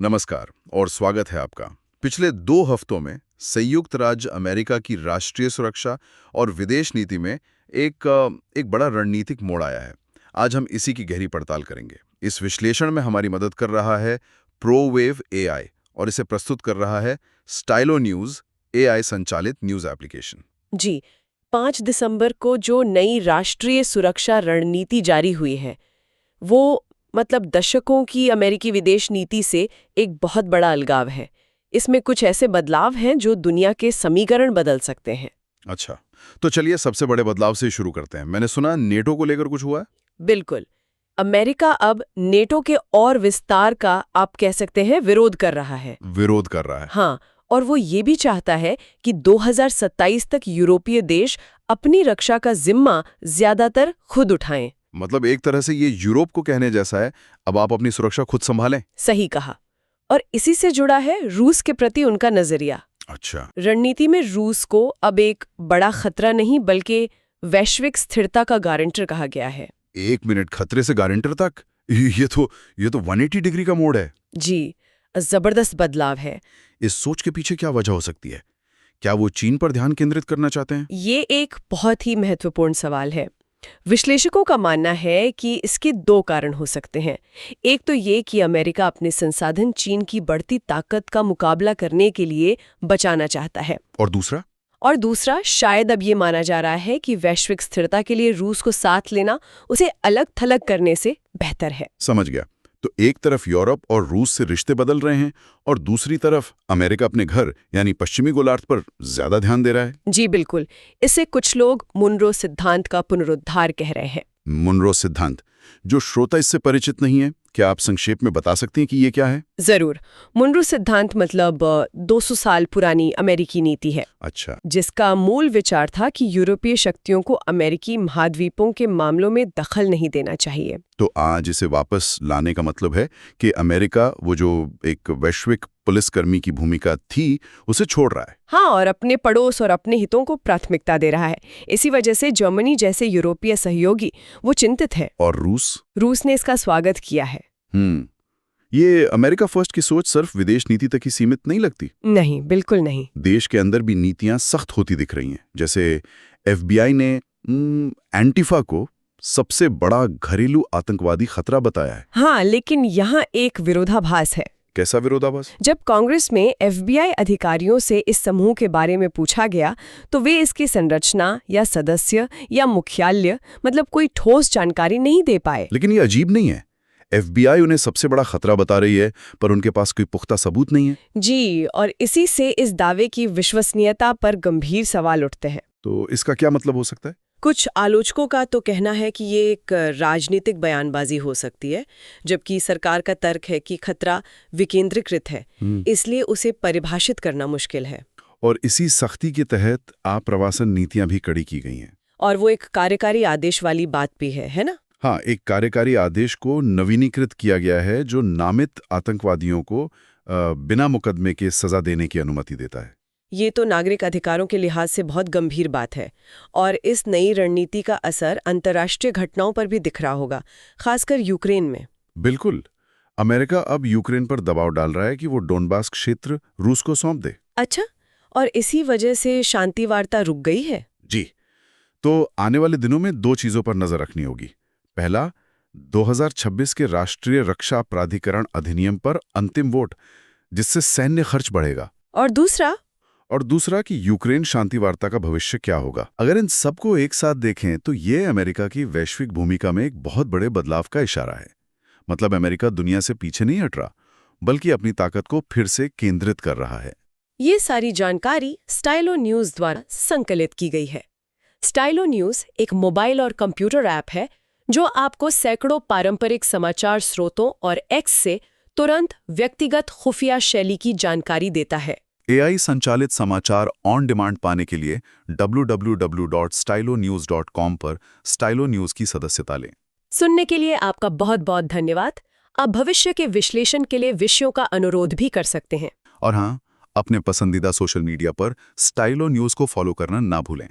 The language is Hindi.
नमस्कार और स्वागत है आपका। पिछले 2 हफ्तों में संयुक्त राज्य अमेरिका की राष्ट्रीय सुरक्षा और विदेश नीति में एक बड़ा रणनीतिक मोड़ आया है। आज हम इसी की गहरी पड़ताल करेंगे। इस विश्लेषण में हमारी मदद कर रहा है प्रोवेव एआई और इसे प्रस्तुत कर रहा है स्टाइलो न्यूज, एआई संचालित न्यूज एप्लीकेशन। जी, 5 दिसंबर को जो नई राष्ट्रीय सुरक्षा रणनीति जारी हुई है, वो दशकों की अमेरिकी विदेश नीति से एक बहुत बड़ा अलगाव है। इसमें कुछ ऐसे बदलाव हैं जो दुनिया के समीकरण बदल सकते हैं। अच्छा, तो चलिए सबसे बड़े बदलाव से शुरू करते हैं। मैंने सुना नेटो को लेकर कुछ हुआ है? बिल्कुल। अमेरिका अब नेटो के और विस्तार का आप कह सकते हैं विरोध कर रहा है। विरोध कर रहा है। हाँ, और वो ये भी चाहता है कि 2027 तक यूरोपीय देश अपनी रक्षा का जिम्मा ज्यादातर खुद उठाएं। मतलब एक तरह से ये यूरोप को कहने जैसा है, अब आप अपनी सुरक्षा खुद संभालें। सही कहा। और इसी से जुड़ा है रूस के प्रति उनका नजरिया। अच्छा। रणनीति में रूस को अब एक बड़ा खतरा नहीं बल्कि वैश्विक स्थिरता का गारंटर कहा गया है। 1 मिनट, खतरे से गारंटर तक? ये तो 180 डिग्री का मोड़ है। जी, जबरदस्त बदलाव है। इस सोच के पीछे क्या वजह हो सकती है? क्या वो चीन पर ध्यान केंद्रित करना चाहते हैं? ये एक बहुत ही महत्वपूर्ण सवाल है। विश्लेषकों का मानना है कि इसके 2 कारण हो सकते हैं। एक तो ये कि अमेरिका अपने संसाधन चीन की बढ़ती ताकत का मुकाबला करने के लिए बचाना चाहता है। और दूसरा शायद अब ये माना जा रहा है कि वैश्विक स्थिरता के लिए रूस को साथ लेना उसे अलग थलग करने से बेहतर है। समझ गया। तो एक तरफ यूरोप और रूस से रिश्ते बदल रहे हैं और दूसरी तरफ अमेरिका अपने घर यानी पश्चिमी गोलार्ध पर ज्यादा ध्यान दे रहा है। जी बिल्कुल। इसे कुछ लोग मुनरो सिद्धांत का पुनरुद्धार कह रहे हैं। मुनरो सिद्धांत, जो श्रोता इससे परिचित नहीं है, क्या आप संक्षेप में बता सकती हैं कि ये क्या है? जरूर। मुनरो सिद्धांत 200 साल पुरानी अमेरिकी नीति है। अच्छा। जिसका मूल विचार था कि यूरोपीय शक्तियों को अमेरिकी महाद्वीपों के मामलों में दखल नहीं देना चाहिए। तो आज इसे वापस लाने का मतलब है कि अमेरिका वो जो एक वैश्विक पुलिसकर्मी की भूमिका थी उसे छोड़ रहा है। हाँ, और अपने पड़ोस और अपने हितों को प्राथमिकता दे रहा है। इसी वजह से जर्मनी जैसे यूरोपीय सहयोगी वो चिंतित है। और रूस ने इसका स्वागत किया है। ये अमेरिका फर्स्ट की सोच सिर्फ विदेश नीति तक ही सीमित नहीं लगती। नहीं, बिल्कुल नहीं। देश के अंदर भी नीतियां सख्त होती दिख रही हैं। जैसे FBI ने एंटीफा को सबसे बड़ा घरेलू आतंकवादी खतरा बताया है। हाँ, लेकिन यहाँ एक विरोधाभास है। कैसा विरोधाभास? जब कांग्रेस में FBI अधिकारियों से इस समूह के बारे में पूछा गया तो वे इसकी संरचना या सदस्य या मुख्यालय कोई ठोस जानकारी नहीं दे पाए। लेकिन ये अजीब नहीं है। FBI उन्हें सबसे बड़ा खतरा बता रही है पर उनके पास कोई पुख्ता सबूत नहीं है। जी, और इसी से इस दावे की विश्वसनीयता पर गंभीर सवाल उठते हैं। तो इसका क्या मतलब हो सकता है? कुछ आलोचकों का तो कहना है कि ये एक राजनीतिक बयानबाजी हो सकती है, जबकि सरकार का तर्क है कि खतरा विकेंद्रीकृत है, इसलिए उसे परिभाषित करना मुश्किल है। और इसी सख्ती के तहत आप्रवासन नीतियां भी कड़ी की गई हैं। और वो एक कार्यकारी आदेश वाली बात भी है ना? हाँ, एक कार्यकारी आदेश को नवीनीकृत किया गया है जो नामित आतंकवादियों को बिना मुकदमे के सजा देने की अनुमति देता है। ये तो नागरिक अधिकारों के लिहाज से बहुत गंभीर बात है और इस नई रणनीति का असर अंतर्राष्ट्रीय घटनाओं पर भी दिख रहा होगा, खासकर यूक्रेन में। बिल्कुल। अमेरिका अब यूक्रेन पर दबाव डाल रहा है कि वो डोनबास क्षेत्र रूस को सौंप दे। अच्छा, और इसी वजह से शांति वार्ता रुक गई है? जी। तो आने वाले दिनों में 2 चीजों पर नजर रखनी होगी। पहला, 2026 के राष्ट्रीय रक्षा प्राधिकरण अधिनियम पर अंतिम वोट, जिससे सैन्य खर्च बढ़ेगा। और दूसरा कि यूक्रेन शांति वार्ता का भविष्य क्या होगा। अगर इन सबको एक साथ देखें तो ये अमेरिका की वैश्विक भूमिका में एक बहुत बड़े बदलाव का इशारा है। मतलब अमेरिका दुनिया से पीछे नहीं हट रहा, बल्कि अपनी ताकत को फिर से केंद्रित कर रहा है। ये सारी जानकारी स्टाइलो न्यूज द्वारा संकलित की गई है। स्टाइलो न्यूज एक मोबाइल और कंप्यूटर ऐप है जो आपको सैकड़ों पारंपरिक समाचार स्रोतों और एक्स से तुरंत व्यक्तिगत खुफिया शैली की जानकारी देता है। AI संचालित समाचार ऑन डिमांड पाने के लिए www.stylonews.com पर स्टाइलो न्यूज की सदस्यता लें। सुनने के लिए आपका बहुत बहुत धन्यवाद। आप भविष्य के विश्लेषण के लिए विषयों का अनुरोध भी कर सकते हैं। और हाँ, अपने पसंदीदा सोशल मीडिया पर स्टाइलो न्यूज को फॉलो करना ना भूलें।